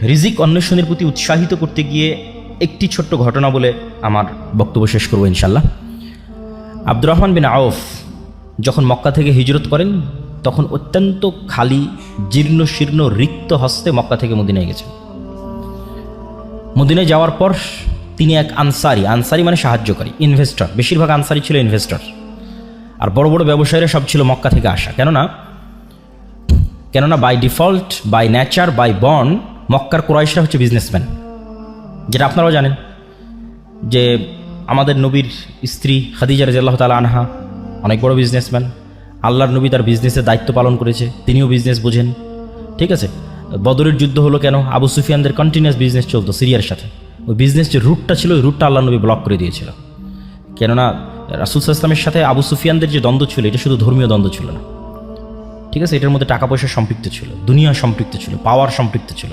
রিজিক অন্বেষণের প্রতি উৎসাহিত করতে গিয়ে একটি ছোট্ট ঘটনা বলে আমার বক্তব্য শেষ করব ইনশাল্লাহ। আব্দুর রহমান বিন আউফ যখন মক্কা থেকে হিজরত করেন তখন অত্যন্ত খালি, জীর্ণ শীর্ণ, রিক্ত হস্তে মক্কা থেকে মদিনায় গেছেন। মদিনায় যাওয়ার পর তিনি এক আনসারি মানে সাহায্যকারী, ইনভেস্টর, বেশিরভাগ আনসারি ছিল ইনভেস্টর, আর বড় বড় ব্যবসায়ীরা সব ছিল মক্কা থেকে আসা। কেননা by default, by nature, by born মক্কার কুরাইশরা হচ্ছে বিজনেসম্যান, যেটা আপনারাও জানেন যে আমাদের নবীর স্ত্রী খাদিজা রাদিয়াল্লাহু তাআলা আনহা অনেক বড় বিজনেসম্যান। আল্লাহর নবী তার বিজনেসের দায়িত্ব পালন করেছে, তিনিও বিজনেস বোঝেন। ঠিক আছে, বদরের যুদ্ধ হলো কেন? আবু সুফিয়ানদের কন্টিনিউয়াস বিজনেস চলতো সিরিয়ার সাথে। ওই বিজনেস যে রুটটা ছিল, ওই রুটটা আল্লাহ নবী ব্লক করে দিয়েছিল। কেননা রাসূল সাল্লাল্লাহু আলাইহি ওয়াসাল্লামের সাথে আবু সুফিয়ানদের যে দ্বন্দ্ব ছিল, এটা শুধু ধর্মীয় দ্বন্দ্ব ছিল না। ঠিক আছে, এটার মধ্যে টাকা পয়সা সম্পৃক্ত ছিল, দুনিয়া সম্পৃক্ত ছিল, পাওয়ার সম্পৃক্ত ছিল।